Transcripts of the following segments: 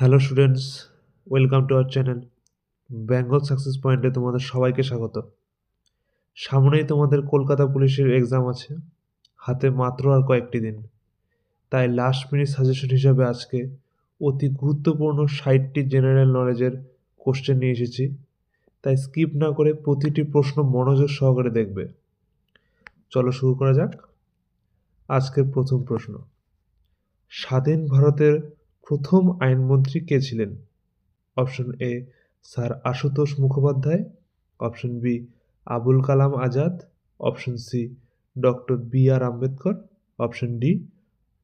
Hello students, welcome to our channel Bengal success পয়েন্টে তোমাদের সবাইকে স্বাগত। সামনেই তোমাদের কলকাতা পুলিশের এক্সাম আছে, হাতে মাত্র আর কয়েকটি দিন। তাই লাস্ট মিনিট সাজেশন হিসাবে আজকে অতি গুরুত্বপূর্ণ 60টি জেনারেল নলেজের কোশ্চেন নিয়ে এসেছি। তাই স্কিপ না করে প্রতিটি প্রশ্ন মনোযোগ সহকারে দেখবে। চলো শুরু করা যাক। আজকের প্রথম প্রশ্ন, স্বাধীন ভারতের প্রথম আইনমন্ত্রী কে ছিলেন? Option A sir Ashutosh Mukhopadhyay, option B Abul Kalam Azad, option C doctor B R Ambedkar, option D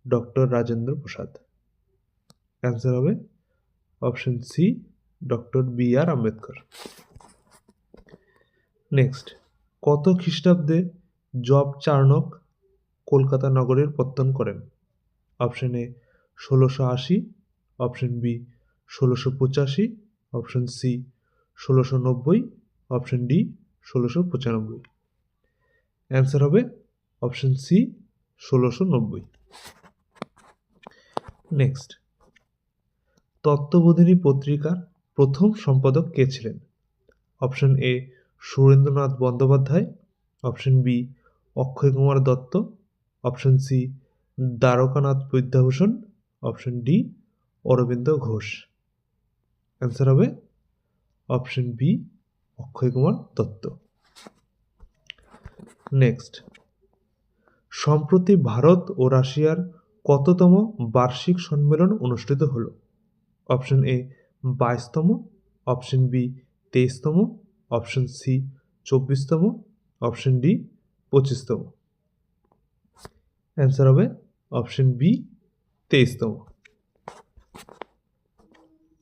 doctor Rajendra Prasad. Answer হবে option C doctor B R Ambedkar. Next, কত খ্রিস্টাব্দে জব চার্নক কলকাতা নগরের পত্তন করেন? Option A 1680, option B 1685, option C 1690, option D 1695। Answer হবে option C 1690। Next, তত্ত্ববোধিনী পত্রিকার প্রথম সম্পাদক কে ছিলেন? Option A Surendranath Bandyopadhyay, option B Akshay Kumar Dutta, option C Dwarkanath Vidyabhushan, option D Aurobindo Ghosh. Answer হবে option B Akshay Kumar Dutta. Next, সম্প্রতি ভারত ও রাশিয়ার কততম বার্ষিক সম্মেলন অনুষ্ঠিত হলো? অপশন এ 22তম, অপশন বি 23তম, অপশন সি 24তম, অপশন ডি 25তম। অ্যান্সার হবে অপশন বি 23তম।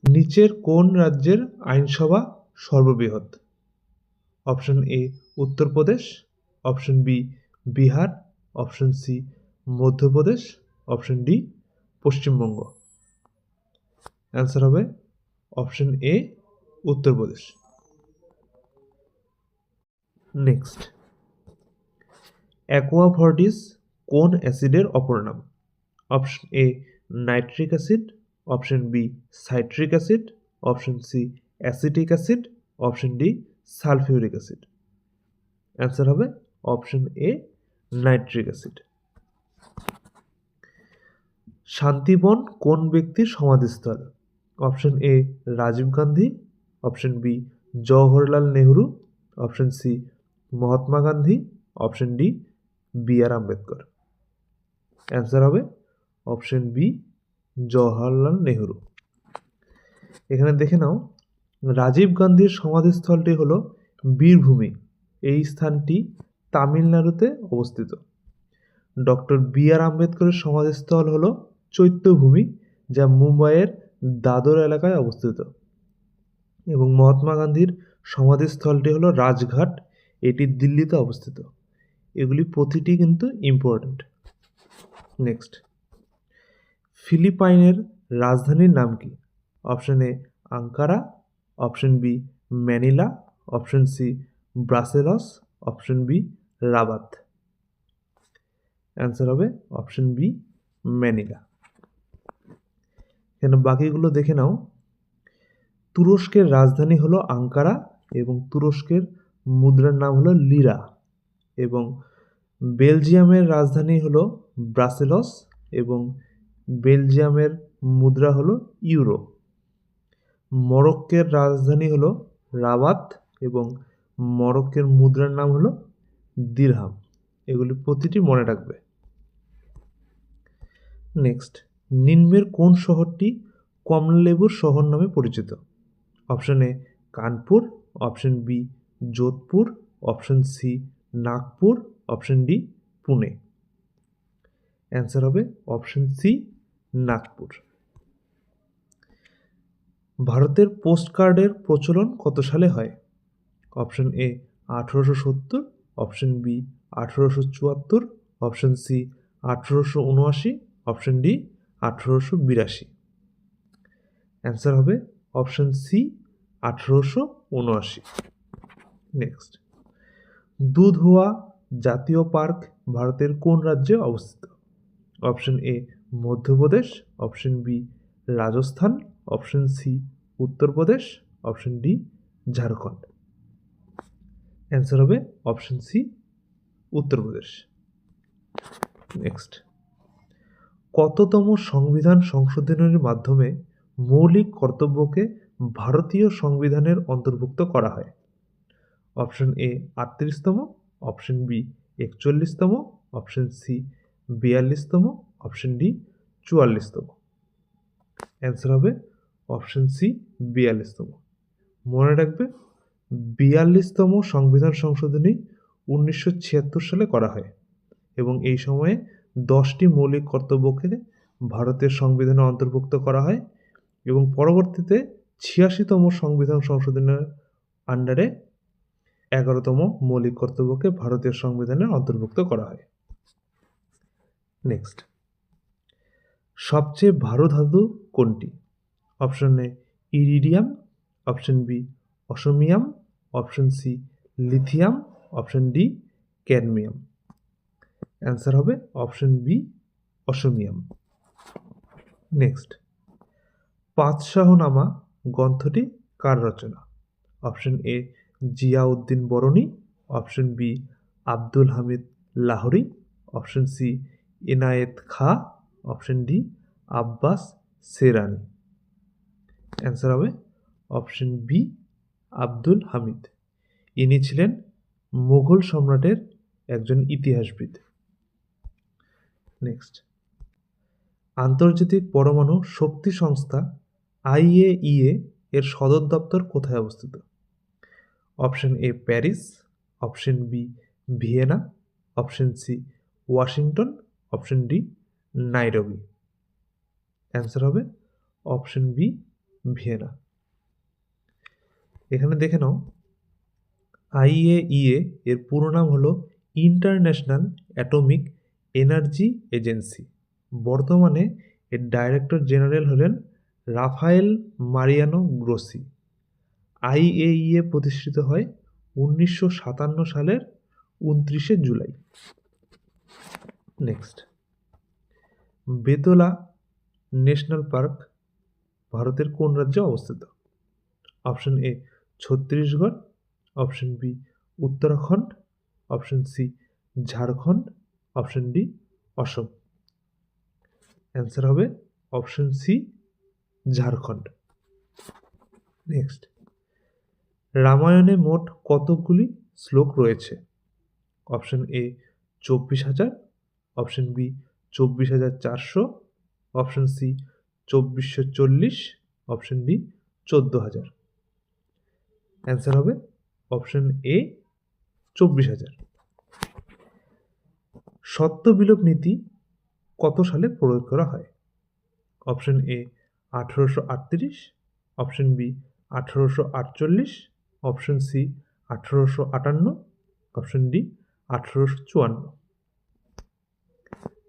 নিচের কোন রাজ্যের আইনসভা সর্ববৃহৎ? Option A Uttar Pradesh, option B Bihar, option C Madhya Pradesh, option D Paschimbanga. Answer হবে option A Uttar Pradesh. Next, aqua fortis কোন অ্যাসিডের অপর নাম? Option A nitric acid, option B citric acid, option C acetic acid, option D sulphuric acid. Answer হবে option A nitric acid. Shantivan কোন ব্যক্তির সমাধিস্থল? Option A Rajiv Gandhi, option B Jawaharlal Nehru, option C Mahatma Gandhi, option D B R Ambedkar. Answer হবে option B Jawaharlal Nehru. এখানে দেখে নাও, রাজীব গান্ধীর সমাধিস্থলটি হলো বীরভূমি। এই স্থানটি তামিলনাড়ুতে অবস্থিত। ডক্টর বি আর আম্বেদকরের সমাধিস্থল হলো চৈত্যভূমি, যা মুম্বাইয়ের দাদর এলাকায় অবস্থিত। এবং মহাত্মা গান্ধীর সমাধিস্থলটি হলো রাজঘাট, এটি দিল্লিতে অবস্থিত। এগুলি প্রতিটি কিন্তু ইম্পর্ট্যান্ট। নেক্সট, ফিলিপাইনের রাজধানীর নাম কি? Option A Ankara, option B Manila, option C Brussels, option B Rabat. Answer হবে অপশন বি ম্যানিলা। এখানে বাকিগুলো দেখে নাও। তুরস্কের রাজধানী হলো আঙ্কারা এবং তুরস্কের মুদ্রার নাম হলো লিরা। এবং বেলজিয়ামের রাজধানী হলো ব্রাসেলস এবং বেলজিয়ামের মুদ্রা হলো ইউরো। মরক্কোর রাজধানী হলো রাবাত এবং মরক্কোর মুদ্রার নাম হলো দিরহাম। এগুলি প্রতিটি মনে রাখবে। নেক্সট, নিম্নের কোন শহরটি কমলালেবুর শহর নামে পরিচিত? Option A Kanpur, option B Jodhpur, option C Nagpur, option D Pune. Answer হবে অপশন সি নাগপুর। ভারতের পোস্ট কার্ডের প্রচলন কত সালে হয়? Option A 1870, option B 1874, option C 1879, option D 1882। Answer হবে অপশন সি 1879। নেক্সট, দুধওয়া জাতীয় পার্ক ভারতের কোন রাজ্যে অবস্থিত? Option A Madhya Pradesh, option B Rajasthan, option C Uttar Pradesh, option D Jharkhand. Answer হবে অপশন সি উত্তরপ্রদেশ। নেক্সট, কততম সংবিধান সংশোধনের মাধ্যমে মৌলিক কর্তব্যকে ভারতীয় সংবিধানের অন্তর্ভুক্ত করা হয়? অপশন এ 38তম, অপশন বি 41তম, অপশন সি 42তম, অপশন ডি 44তম। অ্যান্সার হবে অপশন সি 42তম। মনে রাখবে 42তম সংবিধান সংশোধনী 1976 সালে করা হয় এবং এই সময়ে 10টি মৌলিক কর্তব্যকে ভারতের সংবিধানে অন্তর্ভুক্ত করা হয় এবং পরবর্তীতে 86তম সংবিধান সংশোধনের আন্ডারে 11তম মৌলিক কর্তব্যকে ভারতীয় সংবিধানে অন্তর্ভুক্ত করা হয়। নেক্সট, সবচেয়ে ভারী ধাতু কোনটি? Option A iridium, option B osmium, option C lithium, option D cadmium. Answer হবে option B osmium. Next, Padshahnama গ্রন্থটি কার রচনা? Option A Ziauddin Barani, option B Abdul Hamid Lahori, option C Inayat Khan, option D Abbas Sarwani. Answer হবে অপশন বি আব্দুল হামিদ। ইনি ছিলেন মুঘল সম্রাটের একজন ইতিহাসবিদ। নেক্সট, আন্তর্জাতিক পরমাণু শক্তি সংস্থা IAEA এর সদর দপ্তর কোথায় অবস্থিত? Option A Paris, option B Vienna, option C Washington, option D Nairobi. Answer হবে অপশন বি ভিয়েনা। এখানে দেখে নাও IAEA এর পুরো নাম হলো ইন্টারন্যাশনাল অ্যাটমিক এনার্জি এজেন্সি। বর্তমানে এর ডাইরেক্টর জেনারেল হলেন রাফায়েল মারিয়ানো গ্রোসি। IAEA প্রতিষ্ঠিত হয় 1957 সালের 29শে July. Next, Betla national park ভারতের কোন রাজ্যে অবস্থিত? Option A Chhattisgarh, option B Uttarakhand, option C Jharkhand, option D Assam. Answer হবে অপশন সি ঝাড়খণ্ড। নেক্সট, রামায়ণে মোট কতগুলি শ্লোক রয়েছে? Option A 24,000, option B 24,400, option C 2440, option D 14,000। Answer হবে অপশন এ 24,000। সত্য বিলোপ নীতি কত সালে প্রয়োগ করা হয়? Option A 1838, option B 1848, option C 1858, option D 1854।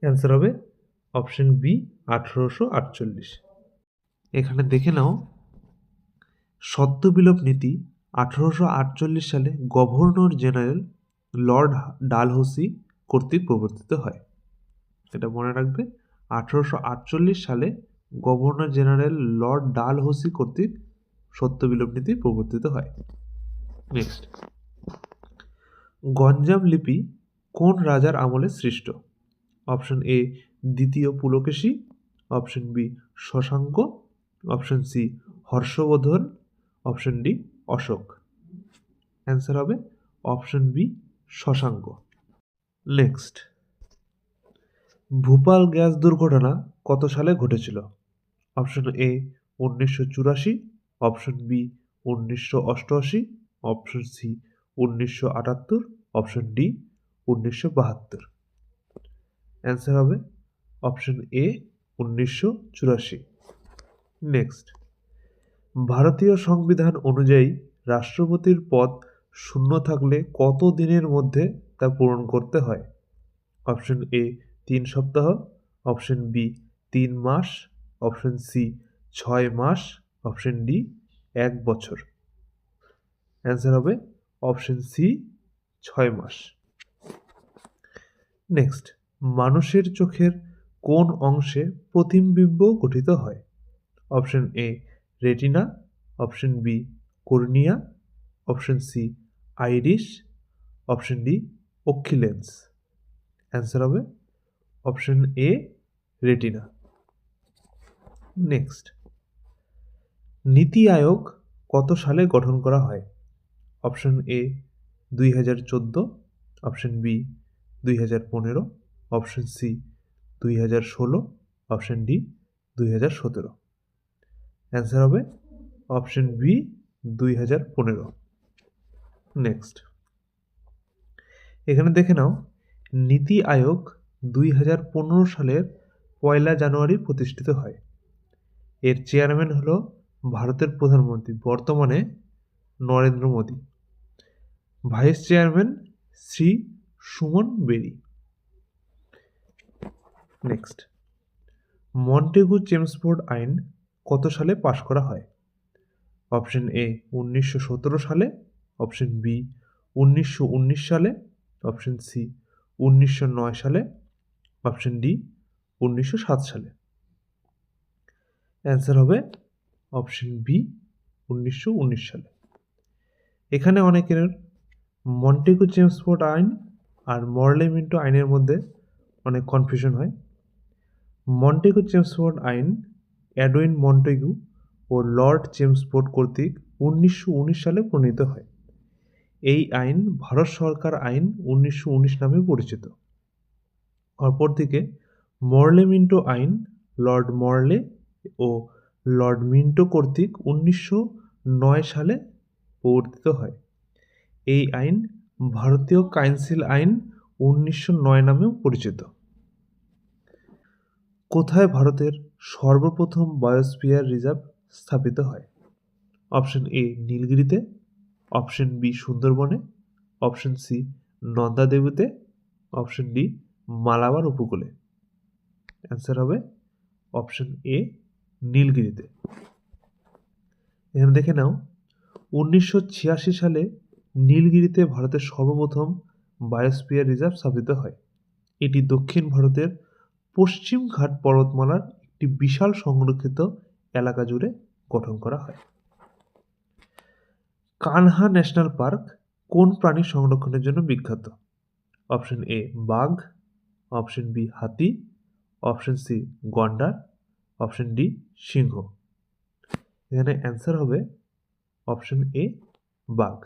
Answer হবে অপশন বি 1848। এখানে দেখে নাও সত্য বিলোপ নীতি 1848 সালে গভর্নর জেনারেল লর্ড ডালহৌসি কর্তৃক প্রবর্তিত হয়। এটা মনে রাখবে 1848 সালে গভর্নর জেনারেল লর্ড ডালহৌসি কর্তৃক সত্য বিলোপ নীতি প্রবর্তিত হয়। নেক্সট, গঞ্জাম লিপি কোন রাজার আমলে সৃষ্ট? অপশন এ দ্বিতীয় Pulakeshi, option B Shashanka, option C Harshavardhana, option D Ashoka. Answer হবে option B Shashanka. Next, Bhopal gas দুর্ঘটনা কত সালে ঘটেছিল? Option A 1984, option B 1988, option C 1978, option D 1972। Answer হবে অপশন এ 1984। নেক্সট, ভারতীয় সংবিধান অনুযায়ী রাষ্ট্রপতির পদ শূন্য থাকলে কত দিনের মধ্যে তা পূরণ করতে হয়? অপশন এ 3 সপ্তাহ, অপশন বি 3 মাস, অপশন সি 6 মাস, অপশন ডি 1 বছর। অ্যান্সার হবে অপশন সি 6 মাস। নেক্সট, মানুষের চোখের কোন অংশে প্রতিবিম্ব গঠিত হয়? Option A retina, option B cornea, option C iris, option D অক্সিলেন্স। অ্যান্সার হবে option A retina. Next, NITI Aayog কত সালে গঠন করা হয়? Option A 2014, option B 2015, option C 2016, option D 2017। Answer হবে অপশন বি 2015। নেক্সট, এখানে দেখে নাও, নীতি আয়োগ 2015 সালের 1 জানুয়ারি প্রতিষ্ঠিত হয়। এর চেয়ারম্যান হলো ভারতের প্রধানমন্ত্রী বর্তমানে নরেন্দ্র মোদী। ভাইস চেয়ারম্যান শ্রী সুমন বেরি। নেক্সট, মন্টেগু চেমসফোর্ড আইন কত সালে পাশ করা হয়? অপশন এ 1917 সালে, অপশন বি 1919 সালে, অপশন সি 1909 সালে, অপশন ডি 1907 সালে। অ্যান্সার হবে অপশন বি 1919 সালে। এখানে অনেকের মন্টেগু চেমসফোর্ড আইন আর মরলে মিন্টো আইনের মধ্যে অনেক কনফিউশন হয়। মন্টেগু চেমসফোর্ড আইন এডউইন মন্টেগু ও লর্ড চেমসফোর্ড কর্তৃক 1919 সালে প্রণীত হয়। এই আইন ভারত সরকার আইন 1919 নামে পরিচিত। অপরদিকে মরলে মিন্টো আইন লর্ড মরলে ও লর্ড মিন্টো কর্তৃক 1909 সালে প্রবর্তিত হয়। এই আইন ভারতীয় কাউন্সিল আইন 1909 নামেও পরিচিত। কোথায় ভারতের সর্বপ্রথম বায়োস্ফিয়ার রিজার্ভ স্থাপিত হয়? অপশন এ নীলগিরিতে, অপশন বি সুন্দরবনে, অপশন সি নন্দাদেবীতে, অপশন ডি মালাবার উপকূলে। অ্যান্সার হবে অপশন এ নীলগিরিতে। এখানে দেখে নাও, 1986 সালে নীলগিরিতে ভারতের সর্বপ্রথম বায়োস্ফিয়ার রিজার্ভ স্থাপিত হয়। এটি দক্ষিণ ভারতের পশ্চিম ঘাট পর্বতমালার একটি বিশাল সংরক্ষিত এলাকা জুড়ে গঠন করা হয়। কানহা ন্যাশনাল পার্ক কোন প্রাণী সংরক্ষণের জন্য বিখ্যাত? অপশন এ বাঘ, অপশন বি হাতি, অপশন সি গন্ডার, অপশন ডি সিংহ। এখানে অ্যান্সার হবে অপশন এ বাঘ।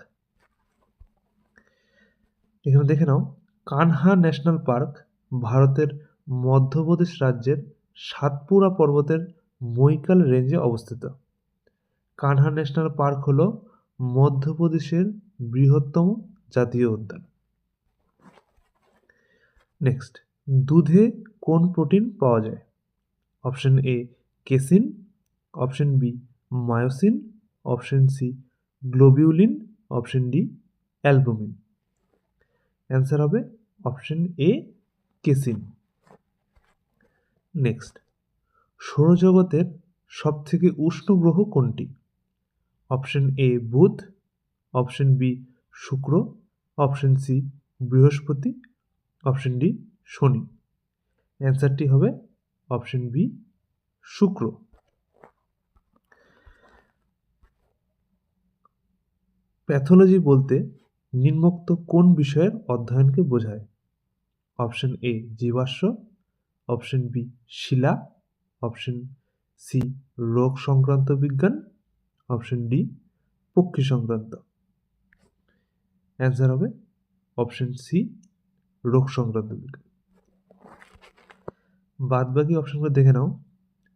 এখানে দেখে নাও, কানহা ন্যাশনাল পার্ক ভারতের মধ্যপ্রদেশ রাজ্যের সাতপুরা পর্বতের মৈকাল রেঞ্জে অবস্থিত। কানহা ন্যাশনাল পার্ক হল মধ্যপ্রদেশের বৃহত্তম জাতীয় উদ্যান। নেক্সট, দুধে কোন প্রোটিন পাওয়া যায়? Option A casein, option B myosin, option C globulin, option D albumin. Answer হবে অপশন এ কেসিন। নেক্সট, সৌরজগতের সবথেকে উষ্ণ গ্রহ কোনটি? Option A Budh, option B Shukra, option C Brihaspati, option D Shani. অ্যান্সারটি হবে অপশন বি শুক্র। প্যাথোলজি বলতে নিম্নোক্ত কোন বিষয়ের অধ্যয়নকে বোঝায়? অপশন এ জীবাশ্ম, অপশন বি শিলা, অপশন সি রোগ সংক্রান্ত বিজ্ঞান, অপশন ডি পক্ষী সংক্রান্ত। অ্যান্সার হবে অপশন সি রোগ সংক্রান্ত বিজ্ঞান। বাদবাকি অপশনগুলো দেখে নাও,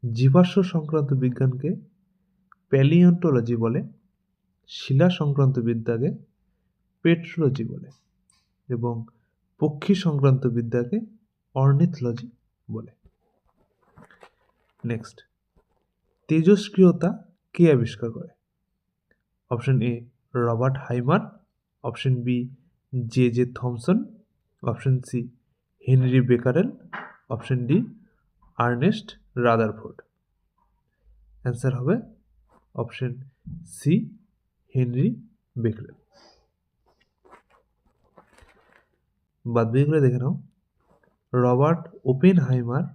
জীবাশ্ম সংক্রান্ত বিজ্ঞানকে প্যালিওন্টোলজি বলে, শিলা সংক্রান্ত বিদ্যাকে পেট্রোলজি বলে এবং পক্ষী সংক্রান্ত বিদ্যাকে অর্নিথোলজি বলে। নেক্সট, তেজস্ক্রিয়তা কে আবিষ্কার করে? Option A Robert Heimer, option B J J Thomson, option C Henri Becquerel, option D Ernest Rutherford. Answer হবে অপশন সি হেনরি বেকারেল। বাদবাকিগুলো দেখে নাও, রবার্ট ওপেনহাইমার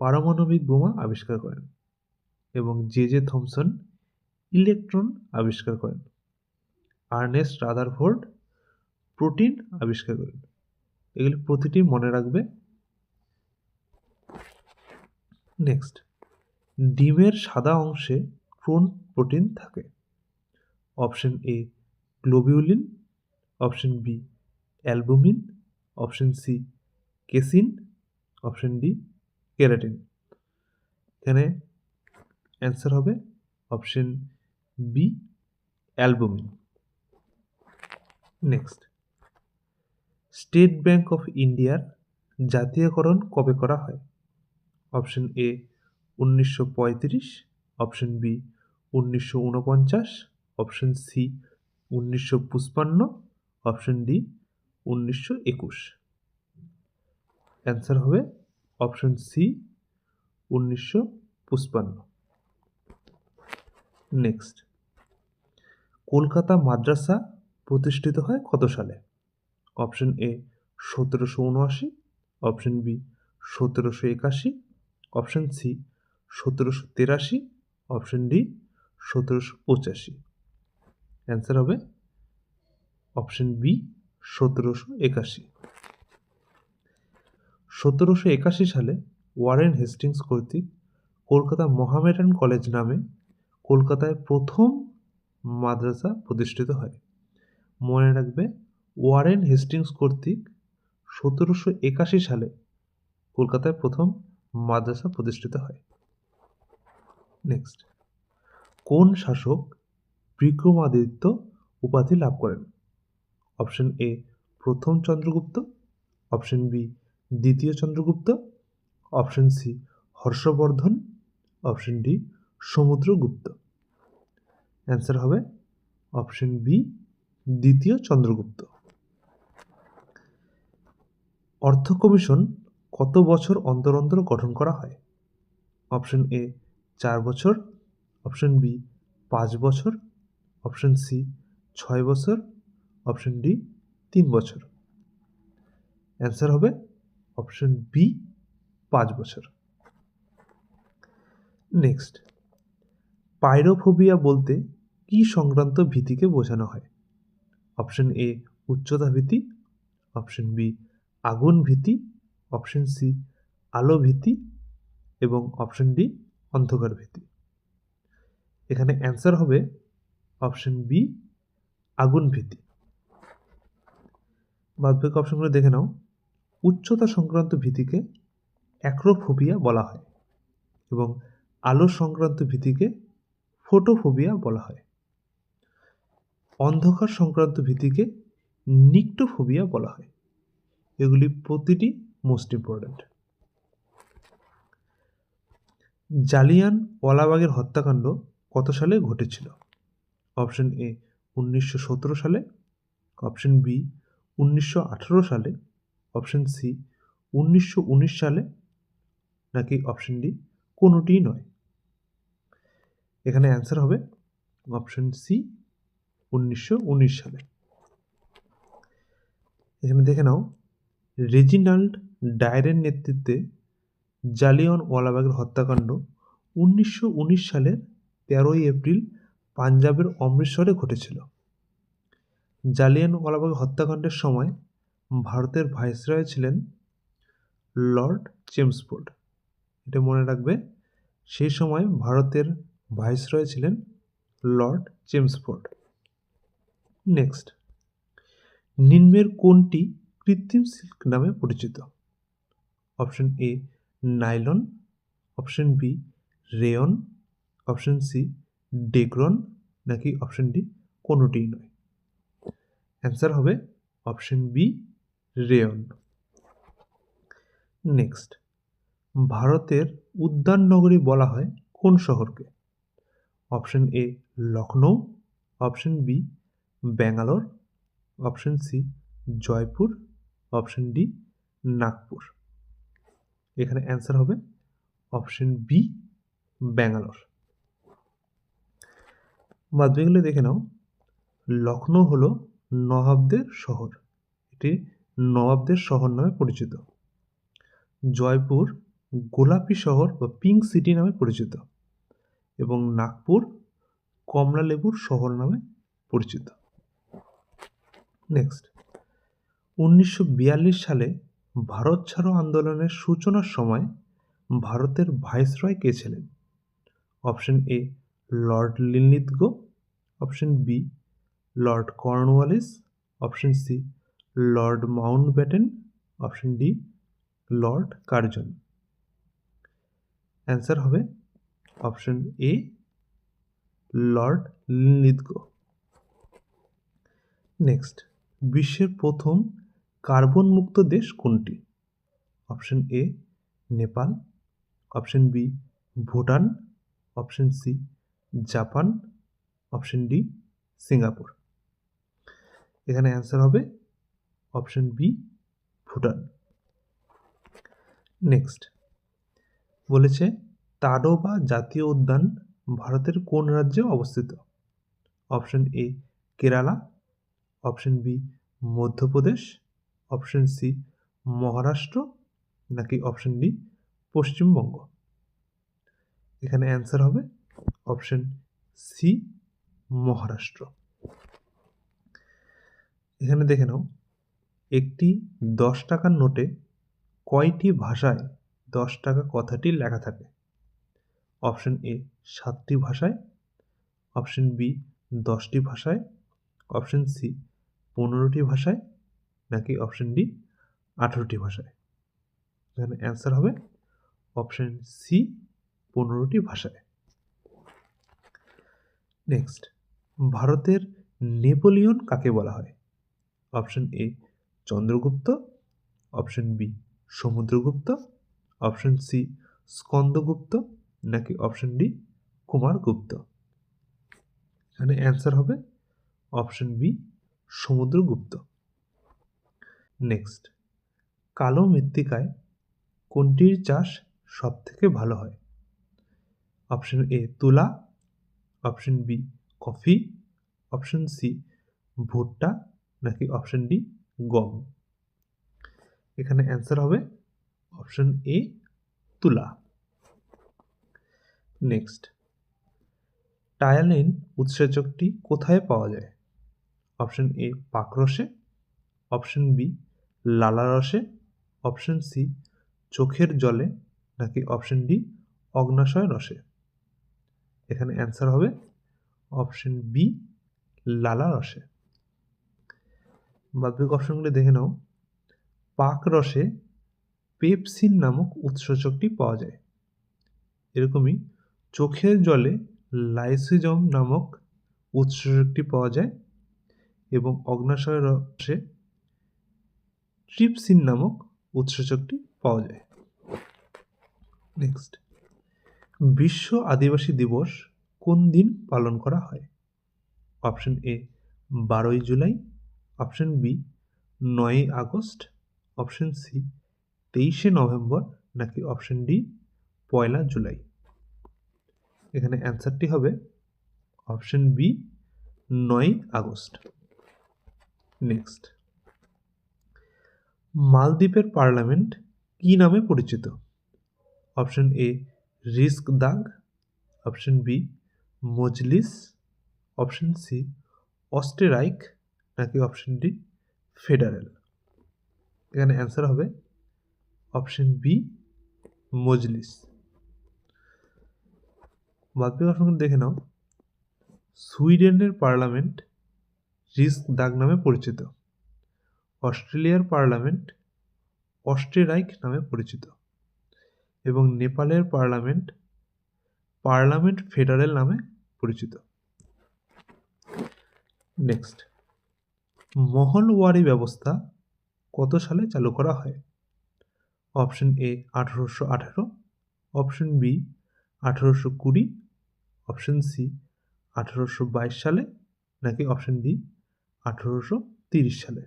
পারমাণবিক বোমা আবিষ্কার করেন। এবং জে থমসন ইলেকট্রন আবিষ্কার করেন। আর্নেস্ট রাদারফোর্ড প্রোটিন আবিষ্কার করেন। এগুলি প্রতিটি মনে রাখবে। নেক্সট, ডিমের সাদা অংশে কোন প্রোটিন থাকে? Option A globulin, option B albumin, option C casein, option D keratin. এখানে অ্যান্সার হবে option B albumin. Next, State Bank of ইন্ডিয়ার জাতীয়করণ কবে করা হয়? Option A 1935, option B 1949, option C 1955, option D 1921। Answer হবে option C 1955। Next, Kolkata Madrasa প্রতিষ্ঠিত হয় কত সালে? Option A 1779, option B 1781, option C 1783, option D 1785। Answer হবে অপশন বি 1781। 1781 সালে ওয়ারেন হেস্টিংস কর্তৃক কলকাতা মোহামেডান কলেজ নামে কলকাতায় প্রথম মাদ্রাসা প্রতিষ্ঠিত হয়। মনে রাখবে, ওয়ারেন হেস্টিংস কর্তৃক 1781 সালে কলকাতায় প্রথম মাদ্রাসা প্রতিষ্ঠিত হয়। নেক্সট, কোন শাসক বিক্রমাদিত্য উপাধি লাভ করেন? অপশন এ প্রথম চন্দ্রগুপ্ত, অপশন বি দ্বিতীয় Chandragupta, option C Harshavardhana, option D Samudragupta. Answer হবে অপশন বি দ্বিতীয় চন্দ্রগুপ্ত। অর্থ কমিশন কত বছর অন্তর অন্তর গঠন করা হয়? অপশন এ 4 বছর, অপশন বি 5 বছর, অপশন সি 6 বছর, অপশন ডি 3 বছর। অ্যান্সার হবে অপশন বি 5 বছর। নেক্সট, পাইরোফোবিয়া বলতে কি সংক্রান্ত ভীতিকে বোঝানো হয়? অপশন এ উচ্চতা ভীতি, অপশন বি আগুন ভীতি, অপশন সি আলো ভীতি এবং অপশন ডি অন্ধকার ভীতি। এখানে অ্যান্সার হবে অপশন বি আগুন ভীতি। বাদবাকি অপশনগুলো দেখে নাও। উচ্চতা সংক্রান্ত ভীতিকে অ্যাক্রোফোবিয়া বলা হয় এবং আলো সংক্রান্ত ভীতিকে ফোটোফোবিয়া বলা হয়। অন্ধকার সংক্রান্ত ভীতিকে নিক্টোফোবিয়া বলা হয়। এগুলি প্রতিটি মোস্ট ইম্পর্ট্যান্ট। জালিয়ানওয়ালাবাগের হত্যাকাণ্ড কত সালে ঘটেছিল? অপশন এ 1917 সালে, অপশন বি 1918 সালে, অপশন সি 1919 সালে, নাকি অপশন ডি কোনোটিই নয়। এখানে অ্যান্সার হবে অপশন সি 1919 সালে। এখানে দেখে নাও, রেজিনাল্ড ডায়ারের নেতৃত্বে জালিয়ানওয়ালাবাগের হত্যাকাণ্ড 1919 সালের 13ই এপ্রিল পাঞ্জাবের অমৃতসরে ঘটেছিল। জালিয়ানওয়ালাবাগ হত্যাকাণ্ডের সময় ভারতের ভাইসরয় ছিলেন লর্ড চেমসফোর্ড। এটা মনে রাখবে, সেই সময় ভারতের ভাইসরয় ছিলেন লর্ড চেমসফোর্ড। নেক্সট, নিম্নের কোনটি কৃত্রিম সিল্ক নামে পরিচিত? Option A nylon, option B rayon, option C Dacron, নাকি অপশন ডি কোনোটিই নয়। অ্যান্সার হবে অপশন বি রেয়ন। নেক্সট, ভারতের উদ্যান নগরী বলা হয় কোন শহরকে? Option A Lucknow, option B Bangalore, option C Jaipur, option D Nagpur. এখানে অ্যান্সার হবে অপশন বি ব্যাঙ্গালোর। বাদবাকিগুলো দেখে নাও। লখনৌ হলো নবাবদের শহর, এটি নবাবদের শহর নামে পরিচিত। জয়পুর গোলাপি শহর বা পিঙ্ক সিটি নামে পরিচিত এবং নাগপুর কমলা লেবুর শহর নামে পরিচিত। নেক্সট, 1942 সালে ভারত ছাড়ো আন্দোলনের সূচনার সময় ভারতের ভাইসরয় কে ছিলেন? অপশন এ Lord Linlithgow, option B Lord Cornwallis, option C Lord Mountbatten, option D Lord Curzon. Answer হবে অপশন এ লর্ড লিনলিথগো। নেক্সট, বিশ্বের প্রথম কার্বন মুক্ত দেশ কোনটি? অপশন এ Nepal, option B Bhutan, option C Japan, option D Singapore. এখানে answer হবে option B Bhutan. Next বলেছে তাডোবা জাতীয় উদ্যান ভারতের কোন রাজ্যে অবস্থিত? অপশন এ Kerala, option B Madhya Pradesh, option C Maharashtra, নাকি অপশন ডি পশ্চিমবঙ্গ। এখানে অ্যান্সার হবে অপশন সি মহারাষ্ট্র। এখানে দেখে নাও, একটি 10 টাকার নোটে কয়টি ভাষায় 10 টাকা কথাটি লেখা থাকে? অপশন এ 7টি ভাষায়, অপশন বি 10টি ভাষায়, অপশন সি 15টি ভাষায়, নাকি অপশন ডি 18টি ভাষায়। এখানে অ্যান্সার হবে অপশন সি 15টি ভাষায়। নেক্সট, ভারতের নেপোলিয়ন কাকে বলা হয়? Option A Chandragupta, option B Samudragupta, option C Skandagupta, নাকি অপশন ডি কুমারগুপ্ত। এখানে অ্যান্সার হবে অপশন বি সমুদ্রগুপ্ত। নেক্সট, কালো মৃত্তিকায় কোনটির চাষ সব থেকে ভালো হয়? অপশন এ তুলা, option B coffee, option C ভুট্টা, নাকি অপশন ডি গম। এখানে অ্যান্সার হবে অপশন এ তুলা। নেক্সট, টায়ালিন উৎসেচকটি কোথায় পাওয়া যায়? অপশন এ পাকরসে, অপশন বি লালারসে, অপশন সি চোখের জলে, নাকি অপশন ডি অগ্ন্যাশয় রসে। এখানে অ্যান্সার হবে অপশন বি লালারসে। বাকি অপশনগুলি দেখে নাও, পাক রসে পেপসিন নামক উৎসেচকটি পাওয়া যায়। এরকমই চোখের জলে লাইসোজোম নামক উৎসেচকটি পাওয়া যায় এবং অগ্ন্যাশয় রসে ট্রিপসিন নামক উৎসেচকটি পাওয়া যায়। নেক্সট, বিশ্ব আদিবাসী দিবস কোন দিন পালন করা হয়? অপশন এ 12ই জুলাই, অপশন বি 9ই আগস্ট, অপশন সি 23শে নভেম্বর, নাকি অপশন ডি 1লা জুলাই। এখানে অ্যান্সারটি হবে অপশন বি 9ই আগস্ট। নেক্সট, মালদ্বীপের পার্লামেন্ট কি নামে পরিচিত? Option A Riksdag, option B Majlis, option C অস্টেরাইক, নাকি অপশন ডি ফেডারেল। এখানে অ্যান্সার হবে অপশন বি মজলিস। বাকি অপশন দেখে নাও, সুইডেনের পার্লামেন্ট রিস্ক দাগ নামে পরিচিত, অস্ট্রেলিয়ার পার্লামেন্ট অস্টেরাইক নামে পরিচিত এবং নেপালের পার্লামেন্ট পার্লামেন্ট ফেডারেল নামে পরিচিত। নেক্সট, মহলওয়ারি ব্যবস্থা কত সালে চালু করা হয়? Option A 1818, option B 1820, option C 1822 সালে, নাকি অপশন ডি 1830 সালে।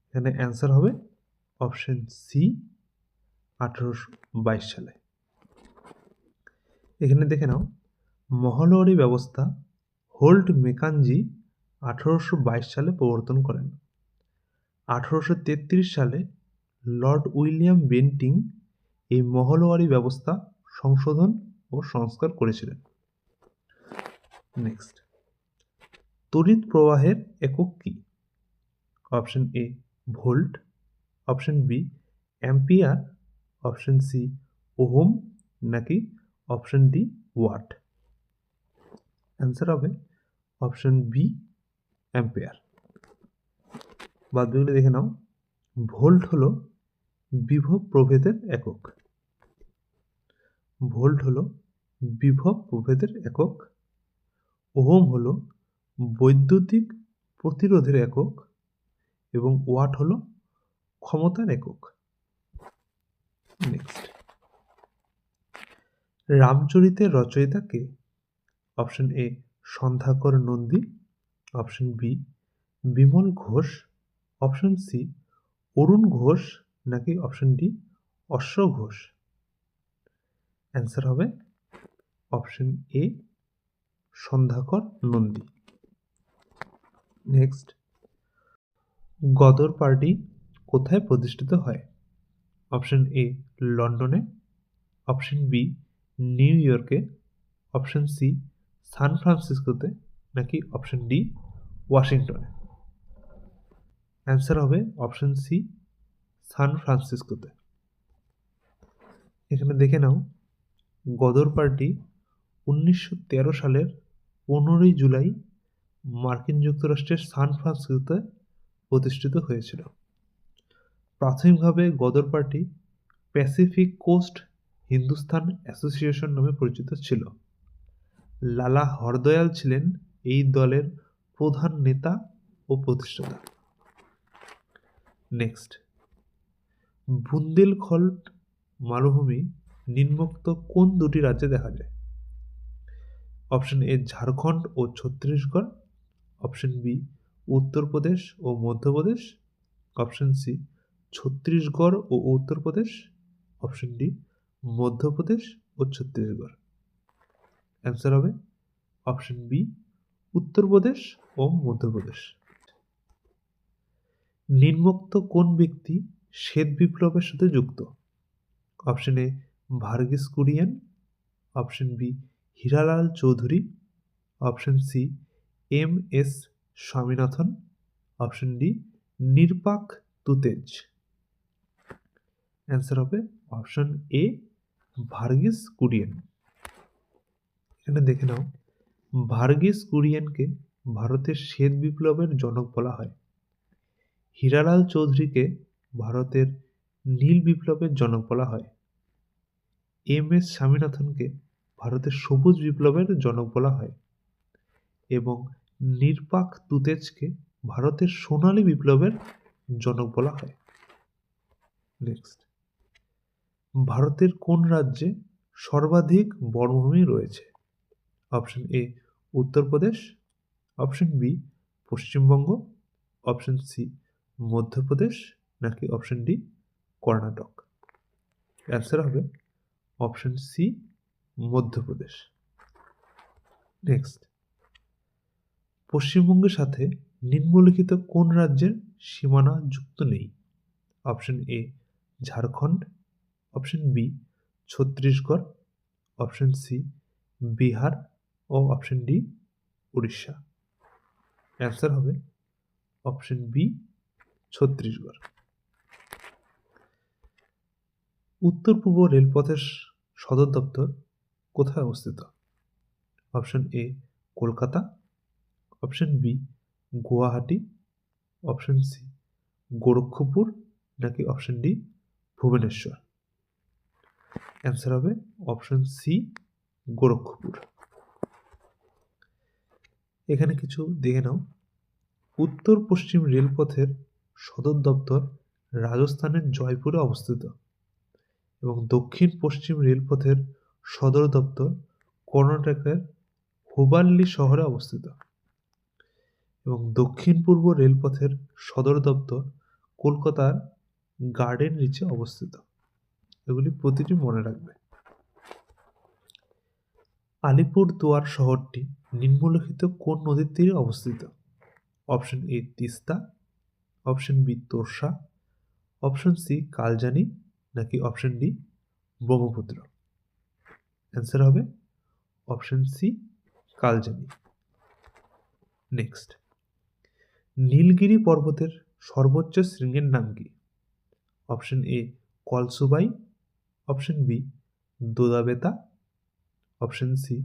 এখানে অ্যান্সার হবে অপশন সি 1822 সালে। এখানে দেখে নাও, মহলওয়ারি ব্যবস্থা হোল্ট মেকানজি 1822 সালে প্রবর্তন করেন। 1833 সালে লর্ড উইলিয়াম বেন্টিং এই মহলওয়ারি ব্যবস্থা সংশোধন ও সংস্কার করেছিলেন। নেক্সট, তড়িৎ প্রবাহের একক কি? Option A volt, option B ampere, option C ohm, নাকি অপশন ডি ওয়াট? অ্যান্সার হবে অপশন বি অ্যাম্পিয়ার। বাদবাকিগুলো দেখে নাও। ভোল্ট হলো বিভব প্রভেদের একক। ভোল্ট হলো বিভব প্রভেদের একক। ওহম হলো বৈদ্যুতিক প্রতিরোধের একক এবং ওয়াট হলো ক্ষমতার একক। নেক্সট, রামচরিতের রচয়িতা কে? Option A Sandhyakar Nandi, option B Bimal Ghosh, option C Arun Ghosh, নাকি অপশন ডি অশ্ব ঘোষ? অ্যান্সার হবে option A Sandhyakar Nandi. Next, Ghadar party কোথায় প্রতিষ্ঠিত হয়? অপশন এ লন্ডনে, অপশন বি নিউ ইয়র্কে, অপশন সি সান ফ্রান্সিসকোতে, নাকি অপশন ডি ওয়াশিংটনে? অ্যান্সার হবে অপশন সি সান ফ্রান্সিসকোতে। এখানে দেখে নাও, গদর পার্টি 1913 সালের 15ই জুলাই মার্কিন যুক্তরাষ্ট্রের সান ফ্রান্সিসকোতে প্রতিষ্ঠিত হয়েছিল। প্রাথমিকভাবে Ghadar party Pacific Coast Hindustan Association নামে পরিচিত ছিল। লালা হরদয়াল ছিলেন এই দলের প্রধান নেতা ও প্রতিষ্ঠাতা। নেক্সট, বুন্দেলখণ্ড মালভূমি নিম্নোক্ত কোন দুটি রাজ্যে দেখা যায়? অপশন এ ঝাড়খণ্ড ও ছত্তিশগড়, অপশন বি উত্তরপ্রদেশ ও মধ্যপ্রদেশ, অপশন সি ছত্তিশগড় ও উত্তরপ্রদেশ, অপশন ডি মধ্যপ্রদেশ ও ছত্তিশগড়। অ্যান্সার হবে অপশন বি উত্তরপ্রদেশ ও মধ্যপ্রদেশ। নিম্নোক্ত কোন ব্যক্তি শ্বেত বিপ্লবের সাথে যুক্ত? Option A Verghese Kurien, option B Hiralal Chowdhury, option C M S Swaminathan, option D Nirpak Tutej. Answer হবে অপশন এ ভার্গিস কুরিয়েন। এখানে দেখে নাও, ভার্গিস কুরিয়েনকে ভারতের শ্বেত বিপ্লবের জনক বলা হয়। হীরালাল চৌধুরীকে ভারতের নীল বিপ্লবের জনক বলা হয়। এম এস স্বামীনাথনকে ভারতের সবুজ বিপ্লবের জনক বলা হয় এবং নির্পাক তুতেজকে ভারতের সোনালী বিপ্লবের জনক বলা হয়। নেক্সট, ভারতের কোন রাজ্যে সর্বাধিক বনভূমি রয়েছে? Option A Uttar Pradesh, option B Paschimbanga, option C Madhya Pradesh, নাকি অপশন ডি কর্ণাটক? অ্যান্সার হবে অপশন সি মধ্যপ্রদেশ। নেক্সট, পশ্চিমবঙ্গের সাথে নিম্নলিখিত কোন রাজ্যের সীমানা যুক্ত নেই? Option A Jharkhand, option B Chhattisgarh, option C Bihar ও অপশন ডি উড়িষ্যা। অ্যান্সার হবে অপশন বি ছত্তিশগড়। উত্তর পূর্ব রেলপথের সদর দপ্তর কোথায় অবস্থিত? Option A Kolkata, option B Guwahati, option C Gorakhpur, নাকি অপশন ডি ভুবনেশ্বর? অ্যান্সার হবে অপশন সি গোরক্ষপুর। এখানে কিছু দেখে নাও, উত্তর পশ্চিম রেলপথের সদর দপ্তর রাজস্থানের জয়পুরে অবস্থিত এবং দক্ষিণ পশ্চিম রেলপথের সদর দপ্তর কর্ণাটকের হুবাল্লি শহরে অবস্থিত এবং দক্ষিণ পূর্ব রেলপথের সদর দপ্তর কলকাতার গার্ডেন রিচে অবস্থিত। এগুলি প্রতিটি মনে রাখবে। আলিপুরদুয়ার শহরটি নিম্নলিখিত কোন নদীর তীরে অবস্থিত? Option A Teesta, option B Torsa, option C Kaljani, নাকি অপশন ডি ব্রহ্মপুত্র? অ্যান্সার হবে option C Kaljani. Next, Nilgiri পর্বতের সর্বোচ্চ শৃঙ্গের নাম কি? Option A Kalsubai, option B Doddabetta, option C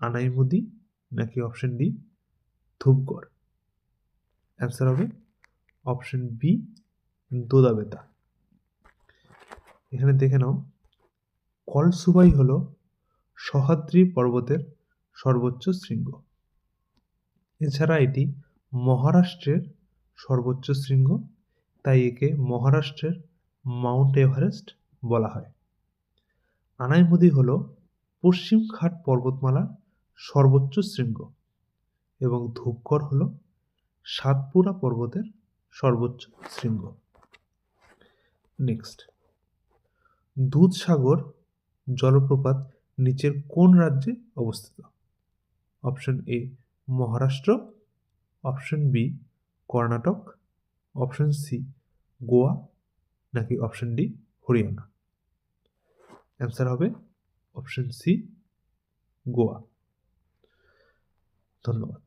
Anamudi, নাকি অপশন ডি ধূপগড়। অ্যান্সার হবে অপশন বি দোদাবেতা। এখানে দেখে নাও, কলসুবাই হলো সহ্যাদ্রি পর্বতের সর্বোচ্চ শৃঙ্গ। এছাড়া এটি মহারাষ্ট্রের সর্বোচ্চ শৃঙ্গ, তাই একে মহারাষ্ট্রের মাউন্ট এভারেস্ট বলা হয়। আনাইমুদি হল পশ্চিম ঘাট পর্বতমালার সর্বোচ্চ শৃঙ্গ এবং ধূপগড় হল সাতপুরা পর্বতের সর্বোচ্চ শৃঙ্গ। নেক্সট, দুধসাগর জলপ্রপাত নিচের কোন রাজ্যে অবস্থিত? Option A Maharashtra, option B Karnataka, option C Goa, নাকি অপশন ডি হরিয়ানা। অ্যান্সার হবে অপশন সি গোয়া। ধন্যবাদ।